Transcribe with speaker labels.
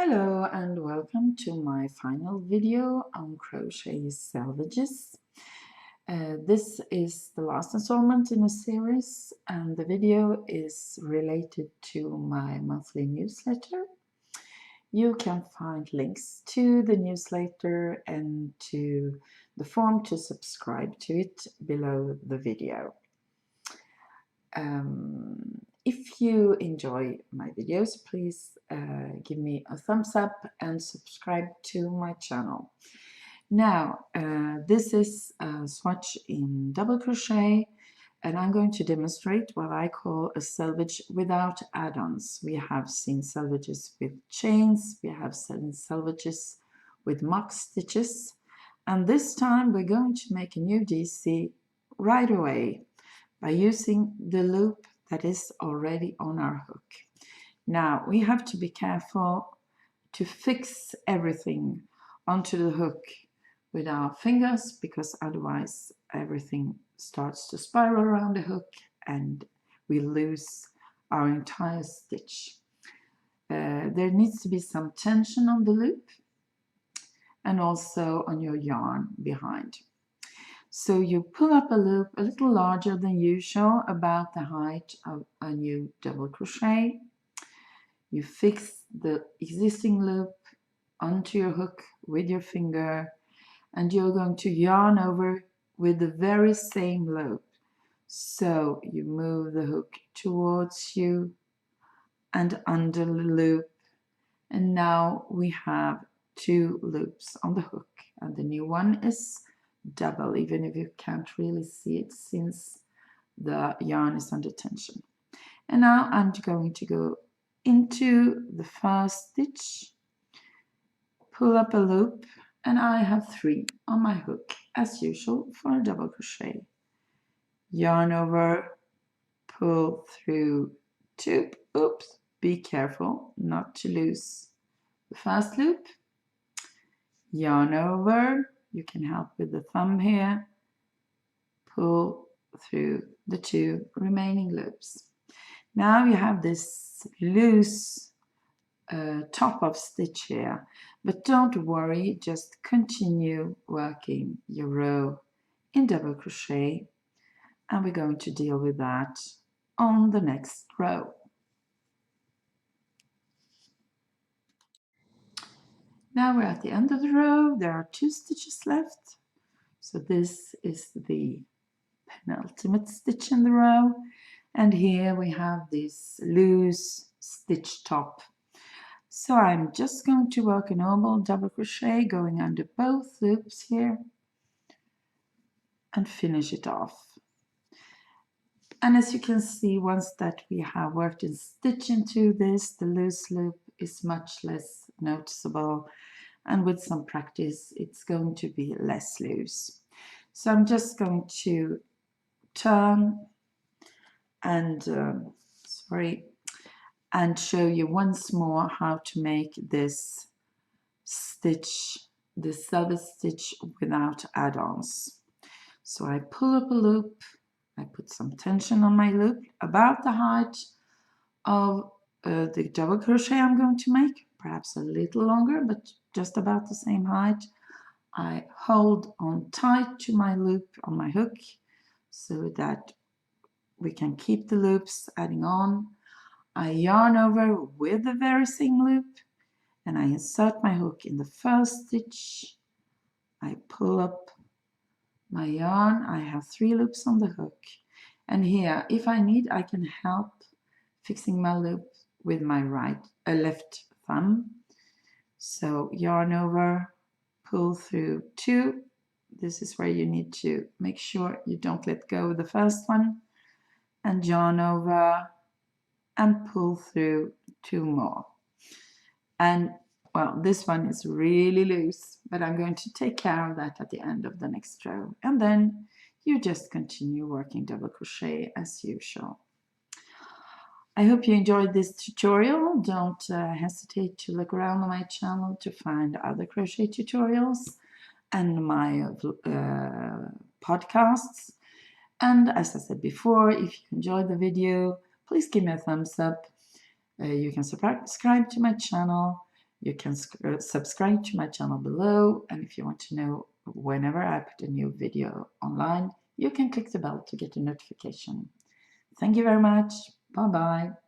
Speaker 1: Hello and welcome to my final video on crochet selvedges. This is the last installment in a series, and the video is related to my monthly newsletter. You can find links to the newsletter and to the form to subscribe to it below the video. If you enjoy my videos, please give me a thumbs up and subscribe to my channel. Now, this is a swatch in double crochet, and I'm going to demonstrate what I call a selvage without add-ons. We have seen selvedges with chains, we have seen selvedges with mock stitches, and this time we're going to make a new DC right away by using the loop that is already on our hook. Now we have to be careful to fix everything onto the hook with our fingers, because otherwise everything starts to spiral around the hook and we lose our entire stitch. There needs to be some tension on the loop and also on your yarn behind. So you pull up a loop a little larger than usual, about the height of a new double crochet. You fix the existing loop onto your hook with your finger, and you're going to yarn over with the very same loop. So you move the hook towards you and under the loop, and now we have two loops on the hook, and the new one is double, even if you can't really see it since the yarn is under tension. And now I'm going to go into the first stitch, pull up a loop, and I have 3 on my hook as usual for a double crochet. Yarn over, pull through 2, oops, be careful not to lose the first loop, yarn over, you can help with the thumb here, pull through the 2 remaining loops. Now you have this loose top of stitch here, but don't worry, just continue working your row in double crochet, and we're going to deal with that on the next row. Now we're at the end of the row. There are 2 stitches left, so this is the penultimate stitch in the row, and here we have this loose stitch top. So I'm just going to work a normal double crochet going under both loops here and finish it off. And as you can see, once that we have worked in stitch into this, the loose loop is much less noticeable, and with some practice it's going to be less loose. So I'm just going to turn and and show you once more how to make this stitch, this selvage stitch without add-ons. So I pull up a loop, I put some tension on my loop about the height of the double crochet I'm going to make, perhaps a little longer, but just about the same height. I hold on tight to my loop on my hook so that we can keep the loops adding on. I yarn over with the very same loop, and I insert my hook in the first stitch. I pull up my yarn. I have 3 loops on the hook, and here, if I need, I can help fixing my loop with my left thumb. So yarn over, pull through 2. This is where you need to make sure you don't let go of the first one, and yarn over and pull through 2 more. And well, this one is really loose, but I'm going to take care of that at the end of the next row, and then you just continue working double crochet as usual. I hope you enjoyed this tutorial. Don't hesitate to look around on my channel to find other crochet tutorials and my podcasts. And as I said before, if you enjoyed the video, please give me a thumbs up. You can subscribe to my channel. You can subscribe to my channel below, and if you want to know whenever I put a new video online, you can click the bell to get a notification. Thank you very much. Bye bye.